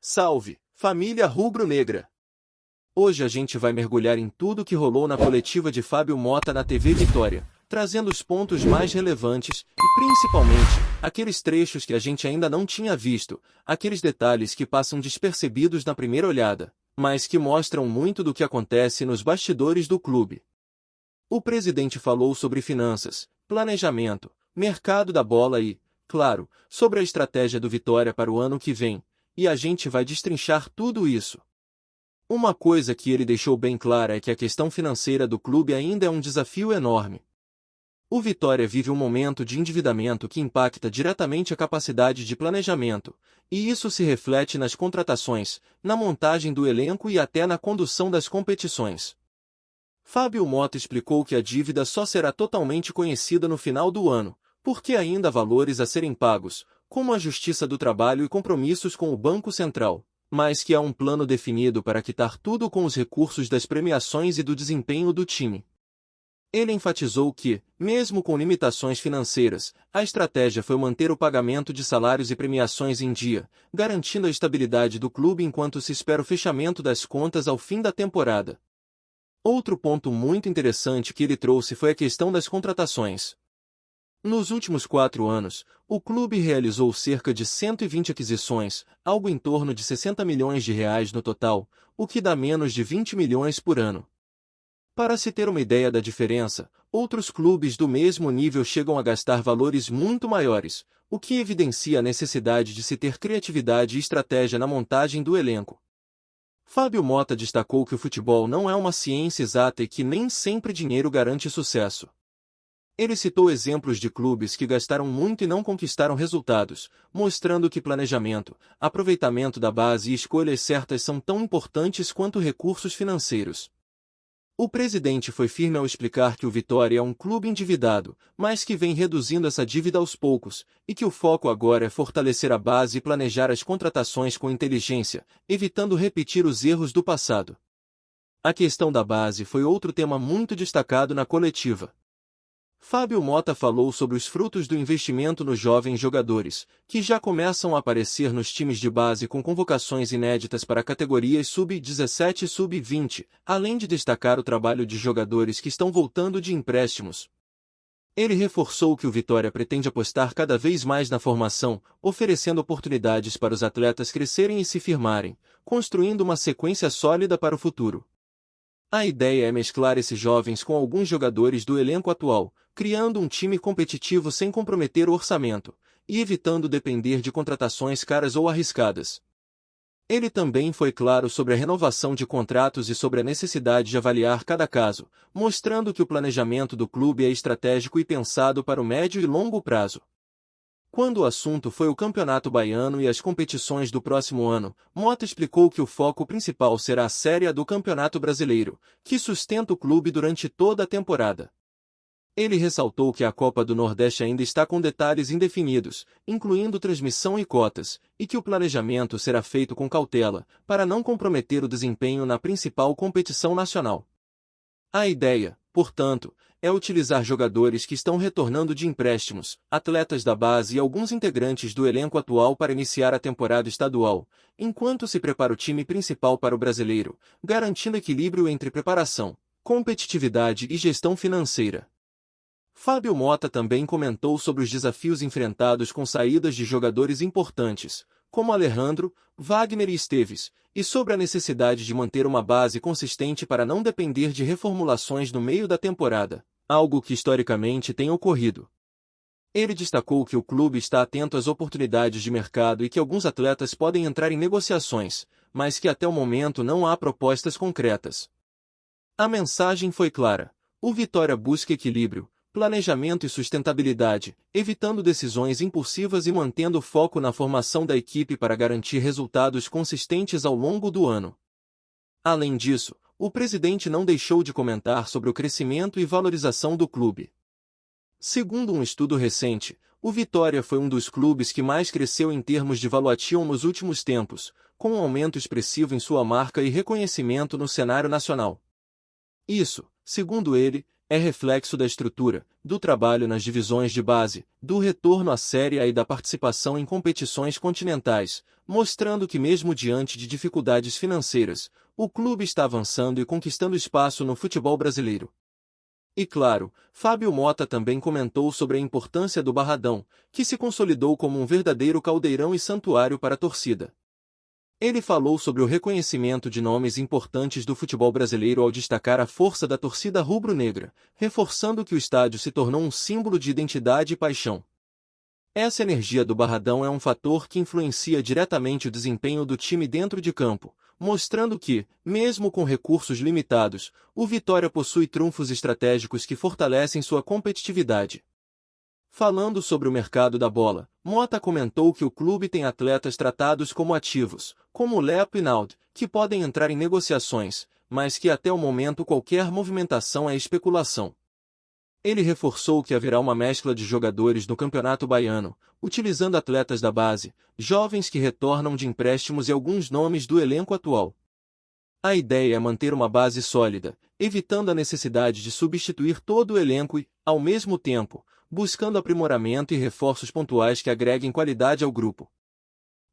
Salve, família rubro-negra! Hoje a gente vai mergulhar em tudo que rolou na coletiva de Fábio Mota na TV Vitória, trazendo os pontos mais relevantes e, principalmente, aqueles trechos que a gente ainda não tinha visto, aqueles detalhes que passam despercebidos na primeira olhada, mas que mostram muito do que acontece nos bastidores do clube. O presidente falou sobre finanças, planejamento, mercado da bola e, claro, sobre a estratégia do Vitória para o ano que vem, e a gente vai destrinchar tudo isso. Uma coisa que ele deixou bem clara é que a questão financeira do clube ainda é um desafio enorme. O Vitória vive um momento de endividamento que impacta diretamente a capacidade de planejamento, e isso se reflete nas contratações, na montagem do elenco e até na condução das competições. Fábio Mota explicou que a dívida só será totalmente conhecida no final do ano, porque ainda há valores a serem pagos, como a Justiça do Trabalho e compromissos com o Banco Central, mas que há um plano definido para quitar tudo com os recursos das premiações e do desempenho do time. Ele enfatizou que, mesmo com limitações financeiras, a estratégia foi manter o pagamento de salários e premiações em dia, garantindo a estabilidade do clube enquanto se espera o fechamento das contas ao fim da temporada. Outro ponto muito interessante que ele trouxe foi a questão das contratações. Nos últimos 4 anos, o clube realizou cerca de 120 aquisições, algo em torno de 60 milhões de reais no total, o que dá menos de 20 milhões por ano. Para se ter uma ideia da diferença, outros clubes do mesmo nível chegam a gastar valores muito maiores, o que evidencia a necessidade de se ter criatividade e estratégia na montagem do elenco. Fábio Mota destacou que o futebol não é uma ciência exata e que nem sempre dinheiro garante sucesso. Ele citou exemplos de clubes que gastaram muito e não conquistaram resultados, mostrando que planejamento, aproveitamento da base e escolhas certas são tão importantes quanto recursos financeiros. O presidente foi firme ao explicar que o Vitória é um clube endividado, mas que vem reduzindo essa dívida aos poucos, e que o foco agora é fortalecer a base e planejar as contratações com inteligência, evitando repetir os erros do passado. A questão da base foi outro tema muito destacado na coletiva. Fábio Mota falou sobre os frutos do investimento nos jovens jogadores, que já começam a aparecer nos times de base com convocações inéditas para categorias sub-17 e sub-20, além de destacar o trabalho de jogadores que estão voltando de empréstimos. Ele reforçou que o Vitória pretende apostar cada vez mais na formação, oferecendo oportunidades para os atletas crescerem e se firmarem, construindo uma sequência sólida para o futuro. A ideia é mesclar esses jovens com alguns jogadores do elenco atual, criando um time competitivo sem comprometer o orçamento, e evitando depender de contratações caras ou arriscadas. Ele também foi claro sobre a renovação de contratos e sobre a necessidade de avaliar cada caso, mostrando que o planejamento do clube é estratégico e pensado para o médio e longo prazo. Quando o assunto foi o Campeonato Baiano e as competições do próximo ano, Mota explicou que o foco principal será a Série A do Campeonato Brasileiro, que sustenta o clube durante toda a temporada. Ele ressaltou que a Copa do Nordeste ainda está com detalhes indefinidos, incluindo transmissão e cotas, e que o planejamento será feito com cautela, para não comprometer o desempenho na principal competição nacional. A ideia, portanto, é utilizar jogadores que estão retornando de empréstimos, atletas da base e alguns integrantes do elenco atual para iniciar a temporada estadual, enquanto se prepara o time principal para o brasileiro, garantindo equilíbrio entre preparação, competitividade e gestão financeira. Fábio Mota também comentou sobre os desafios enfrentados com saídas de jogadores importantes, como Alejandro, Wagner e Esteves, e sobre a necessidade de manter uma base consistente para não depender de reformulações no meio da temporada, algo que historicamente tem ocorrido. Ele destacou que o clube está atento às oportunidades de mercado e que alguns atletas podem entrar em negociações, mas que até o momento não há propostas concretas. A mensagem foi clara: o Vitória busca equilíbrio, planejamento e sustentabilidade, evitando decisões impulsivas e mantendo foco na formação da equipe para garantir resultados consistentes ao longo do ano. Além disso, o presidente não deixou de comentar sobre o crescimento e valorização do clube. Segundo um estudo recente, o Vitória foi um dos clubes que mais cresceu em termos de valuation nos últimos tempos, com um aumento expressivo em sua marca e reconhecimento no cenário nacional. Isso, segundo ele, é reflexo da estrutura, do trabalho nas divisões de base, do retorno à Série A e da participação em competições continentais, mostrando que mesmo diante de dificuldades financeiras, o clube está avançando e conquistando espaço no futebol brasileiro. E claro, Fábio Mota também comentou sobre a importância do Barradão, que se consolidou como um verdadeiro caldeirão e santuário para a torcida. Ele falou sobre o reconhecimento de nomes importantes do futebol brasileiro ao destacar a força da torcida rubro-negra, reforçando que o estádio se tornou um símbolo de identidade e paixão. Essa energia do Barradão é um fator que influencia diretamente o desempenho do time dentro de campo, mostrando que, mesmo com recursos limitados, o Vitória possui trunfos estratégicos que fortalecem sua competitividade. Falando sobre o mercado da bola, Mota comentou que o clube tem atletas tratados como ativos, como Lepo e Naldo, que podem entrar em negociações, mas que até o momento qualquer movimentação é especulação. Ele reforçou que haverá uma mescla de jogadores no Campeonato Baiano, utilizando atletas da base, jovens que retornam de empréstimos e alguns nomes do elenco atual. A ideia é manter uma base sólida, evitando a necessidade de substituir todo o elenco e, ao mesmo tempo, buscando aprimoramento e reforços pontuais que agreguem qualidade ao grupo.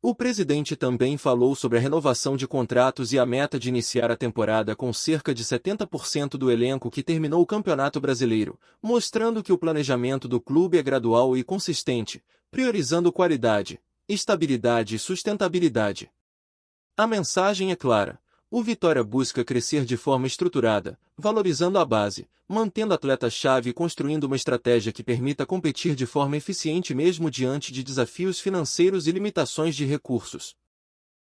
O presidente também falou sobre a renovação de contratos e a meta de iniciar a temporada com cerca de 70% do elenco que terminou o Campeonato Brasileiro, mostrando que o planejamento do clube é gradual e consistente, priorizando qualidade, estabilidade e sustentabilidade. A mensagem é clara. O Vitória busca crescer de forma estruturada, valorizando a base, mantendo atletas-chave e construindo uma estratégia que permita competir de forma eficiente mesmo diante de desafios financeiros e limitações de recursos.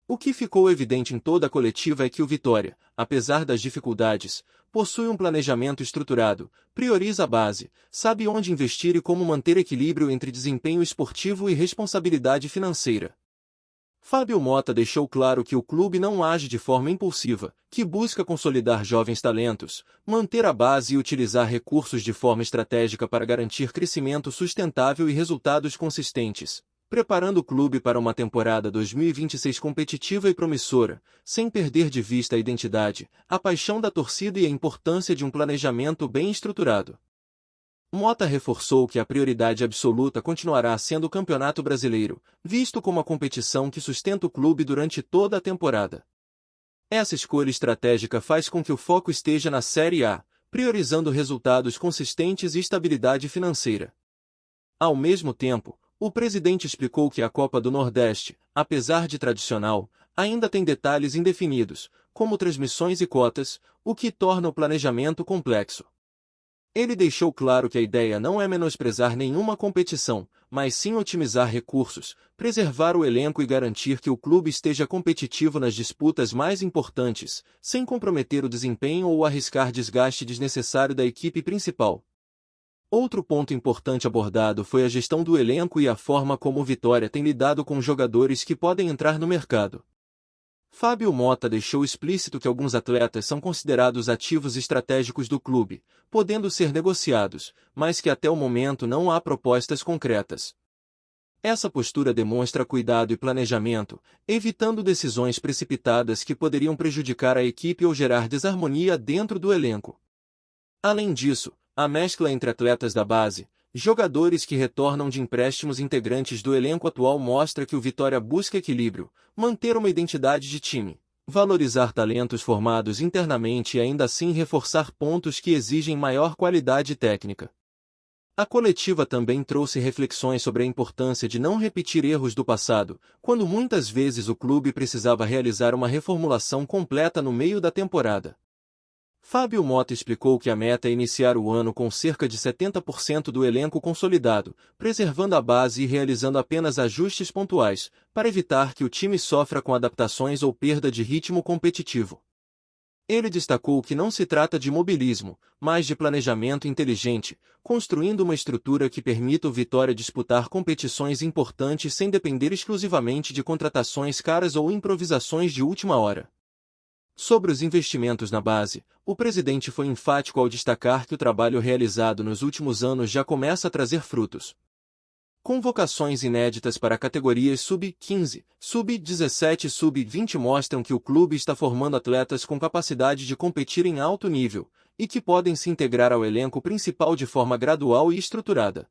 O que ficou evidente em toda a coletiva é que o Vitória, apesar das dificuldades, possui um planejamento estruturado, prioriza a base, sabe onde investir e como manter equilíbrio entre desempenho esportivo e responsabilidade financeira. Fábio Mota deixou claro que o clube não age de forma impulsiva, que busca consolidar jovens talentos, manter a base e utilizar recursos de forma estratégica para garantir crescimento sustentável e resultados consistentes, preparando o clube para uma temporada 2026 competitiva e promissora, sem perder de vista a identidade, a paixão da torcida e a importância de um planejamento bem estruturado. Mota reforçou que a prioridade absoluta continuará sendo o Campeonato Brasileiro, visto como a competição que sustenta o clube durante toda a temporada. Essa escolha estratégica faz com que o foco esteja na Série A, priorizando resultados consistentes e estabilidade financeira. Ao mesmo tempo, o presidente explicou que a Copa do Nordeste, apesar de tradicional, ainda tem detalhes indefinidos, como transmissões e cotas, o que torna o planejamento complexo. Ele deixou claro que a ideia não é menosprezar nenhuma competição, mas sim otimizar recursos, preservar o elenco e garantir que o clube esteja competitivo nas disputas mais importantes, sem comprometer o desempenho ou arriscar desgaste desnecessário da equipe principal. Outro ponto importante abordado foi a gestão do elenco e a forma como o Vitória tem lidado com jogadores que podem entrar no mercado. Fábio Mota deixou explícito que alguns atletas são considerados ativos estratégicos do clube, podendo ser negociados, mas que até o momento não há propostas concretas. Essa postura demonstra cuidado e planejamento, evitando decisões precipitadas que poderiam prejudicar a equipe ou gerar desarmonia dentro do elenco. Além disso, a mescla entre atletas da base, jogadores que retornam de empréstimos integrantes do elenco atual mostra que o Vitória busca equilíbrio, manter uma identidade de time, valorizar talentos formados internamente e ainda assim reforçar pontos que exigem maior qualidade técnica. A coletiva também trouxe reflexões sobre a importância de não repetir erros do passado, quando muitas vezes o clube precisava realizar uma reformulação completa no meio da temporada. Fábio Mota explicou que a meta é iniciar o ano com cerca de 70% do elenco consolidado, preservando a base e realizando apenas ajustes pontuais, para evitar que o time sofra com adaptações ou perda de ritmo competitivo. Ele destacou que não se trata de mobilismo, mas de planejamento inteligente, construindo uma estrutura que permita o Vitória disputar competições importantes sem depender exclusivamente de contratações caras ou improvisações de última hora. Sobre os investimentos na base, o presidente foi enfático ao destacar que o trabalho realizado nos últimos anos já começa a trazer frutos. Convocações inéditas para categorias sub-15, sub-17 e sub-20 mostram que o clube está formando atletas com capacidade de competir em alto nível, e que podem se integrar ao elenco principal de forma gradual e estruturada.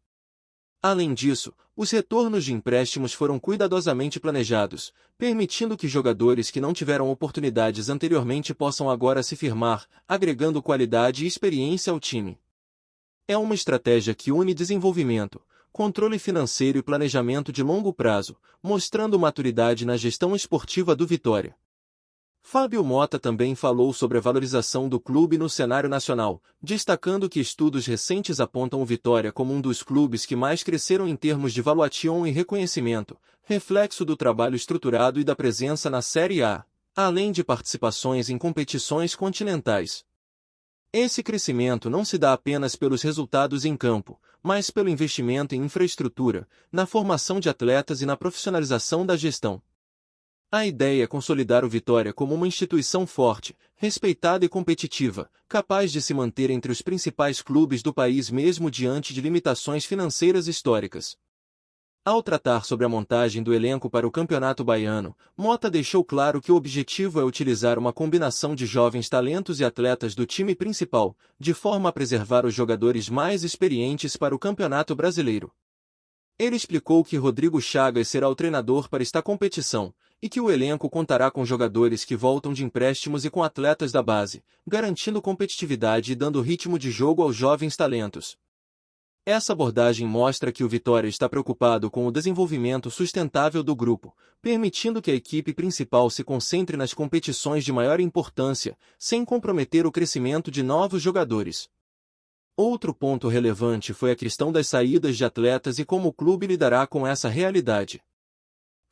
Além disso, os retornos de empréstimos foram cuidadosamente planejados, permitindo que jogadores que não tiveram oportunidades anteriormente possam agora se firmar, agregando qualidade e experiência ao time. É uma estratégia que une desenvolvimento, controle financeiro e planejamento de longo prazo, mostrando maturidade na gestão esportiva do Vitória. Fábio Motta também falou sobre a valorização do clube no cenário nacional, destacando que estudos recentes apontam o Vitória como um dos clubes que mais cresceram em termos de valuation e reconhecimento, reflexo do trabalho estruturado e da presença na Série A, além de participações em competições continentais. Esse crescimento não se dá apenas pelos resultados em campo, mas pelo investimento em infraestrutura, na formação de atletas e na profissionalização da gestão. A ideia é consolidar o Vitória como uma instituição forte, respeitada e competitiva, capaz de se manter entre os principais clubes do país mesmo diante de limitações financeiras históricas. Ao tratar sobre a montagem do elenco para o Campeonato Baiano, Motta deixou claro que o objetivo é utilizar uma combinação de jovens talentos e atletas do time principal, de forma a preservar os jogadores mais experientes para o Campeonato Brasileiro. Ele explicou que Rodrigo Chagas será o treinador para esta competição, e que o elenco contará com jogadores que voltam de empréstimos e com atletas da base, garantindo competitividade e dando ritmo de jogo aos jovens talentos. Essa abordagem mostra que o Vitória está preocupado com o desenvolvimento sustentável do grupo, permitindo que a equipe principal se concentre nas competições de maior importância, sem comprometer o crescimento de novos jogadores. Outro ponto relevante foi a questão das saídas de atletas e como o clube lidará com essa realidade.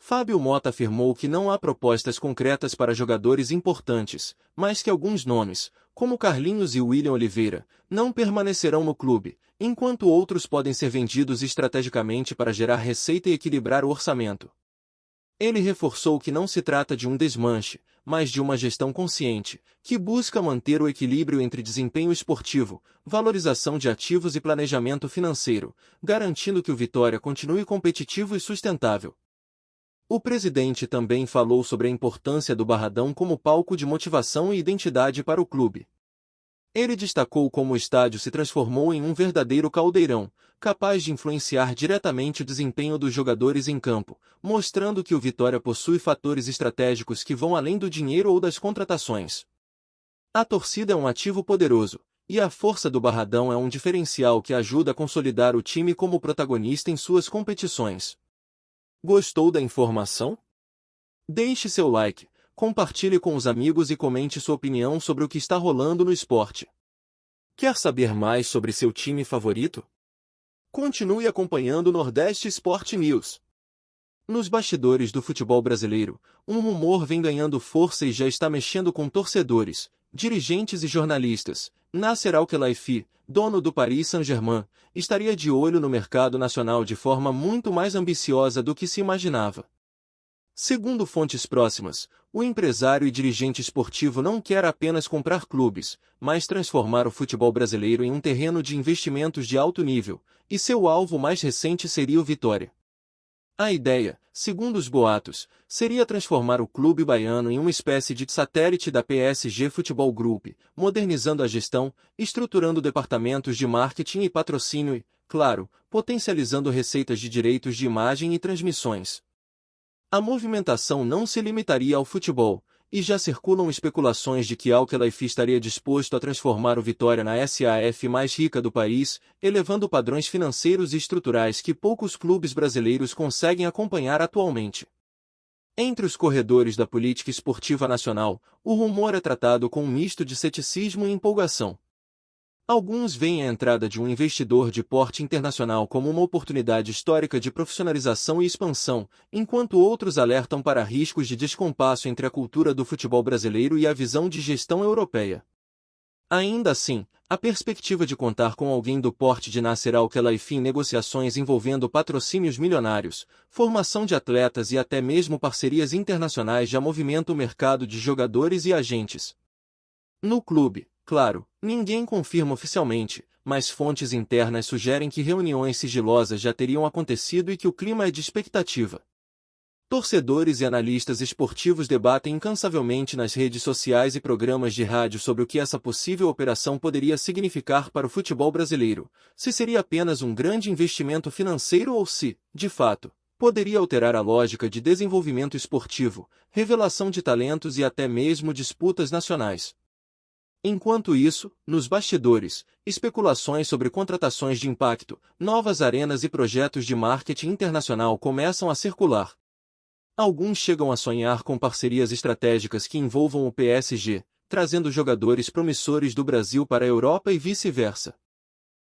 Fábio Motta afirmou que não há propostas concretas para jogadores importantes, mas que alguns nomes, como Carlinhos e William Oliveira, não permanecerão no clube, enquanto outros podem ser vendidos estrategicamente para gerar receita e equilibrar o orçamento. Ele reforçou que não se trata de um desmanche, mas de uma gestão consciente, que busca manter o equilíbrio entre desempenho esportivo, valorização de ativos e planejamento financeiro, garantindo que o Vitória continue competitivo e sustentável. O presidente também falou sobre a importância do Barradão como palco de motivação e identidade para o clube. Ele destacou como o estádio se transformou em um verdadeiro caldeirão, capaz de influenciar diretamente o desempenho dos jogadores em campo, mostrando que o Vitória possui fatores estratégicos que vão além do dinheiro ou das contratações. A torcida é um ativo poderoso, e a força do Barradão é um diferencial que ajuda a consolidar o time como protagonista em suas competições. Gostou da informação? Deixe seu like, compartilhe com os amigos e comente sua opinião sobre o que está rolando no esporte. Quer saber mais sobre seu time favorito? Continue acompanhando o Nordeste Sport News. Nos bastidores do futebol brasileiro, um rumor vem ganhando força e já está mexendo com torcedores, dirigentes e jornalistas. Nasser Al-Khelaifi, dono do Paris Saint-Germain, estaria de olho no mercado nacional de forma muito mais ambiciosa do que se imaginava. Segundo fontes próximas, o empresário e dirigente esportivo não quer apenas comprar clubes, mas transformar o futebol brasileiro em um terreno de investimentos de alto nível, e seu alvo mais recente seria o Vitória. A ideia, segundo os boatos, seria transformar o clube baiano em uma espécie de satélite da PSG Futebol Group, modernizando a gestão, estruturando departamentos de marketing e patrocínio e, claro, potencializando receitas de direitos de imagem e transmissões. A movimentação não se limitaria ao futebol, e já circulam especulações de que Al-Khelaifi estaria disposto a transformar o Vitória na SAF mais rica do país, elevando padrões financeiros e estruturais que poucos clubes brasileiros conseguem acompanhar atualmente. Entre os corredores da política esportiva nacional, o rumor é tratado com um misto de ceticismo e empolgação. Alguns veem a entrada de um investidor de porte internacional como uma oportunidade histórica de profissionalização e expansão, enquanto outros alertam para riscos de descompasso entre a cultura do futebol brasileiro e a visão de gestão europeia. Ainda assim, a perspectiva de contar com alguém do porte de Nasser Al-Khelaifi em negociações envolvendo patrocínios milionários, formação de atletas e até mesmo parcerias internacionais já movimenta o mercado de jogadores e agentes. No clube, claro, ninguém confirma oficialmente, mas fontes internas sugerem que reuniões sigilosas já teriam acontecido e que o clima é de expectativa. Torcedores e analistas esportivos debatem incansavelmente nas redes sociais e programas de rádio sobre o que essa possível operação poderia significar para o futebol brasileiro, se seria apenas um grande investimento financeiro ou se, de fato, poderia alterar a lógica de desenvolvimento esportivo, revelação de talentos e até mesmo disputas nacionais. Enquanto isso, nos bastidores, especulações sobre contratações de impacto, novas arenas e projetos de marketing internacional começam a circular. Alguns chegam a sonhar com parcerias estratégicas que envolvam o PSG, trazendo jogadores promissores do Brasil para a Europa e vice-versa.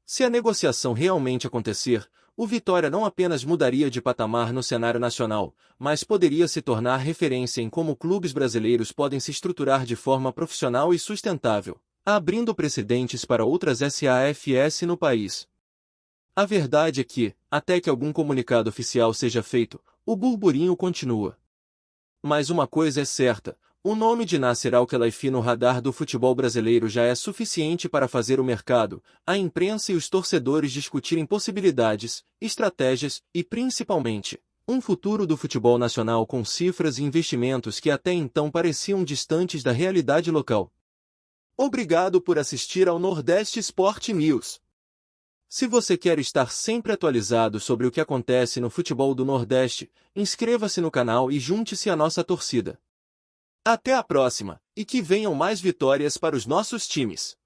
Se a negociação realmente acontecer, o Vitória não apenas mudaria de patamar no cenário nacional, mas poderia se tornar referência em como clubes brasileiros podem se estruturar de forma profissional e sustentável, abrindo precedentes para outras SAFs no país. A verdade é que, até que algum comunicado oficial seja feito, o burburinho continua. Mas uma coisa é certa, o nome de Nasser Al-Khelaifi no radar do futebol brasileiro já é suficiente para fazer o mercado, a imprensa e os torcedores discutirem possibilidades, estratégias e, principalmente, um futuro do futebol nacional com cifras e investimentos que até então pareciam distantes da realidade local. Obrigado por assistir ao Nordeste Sport News. Se você quer estar sempre atualizado sobre o que acontece no futebol do Nordeste, inscreva-se no canal e junte-se à nossa torcida. Até a próxima, e que venham mais vitórias para os nossos times!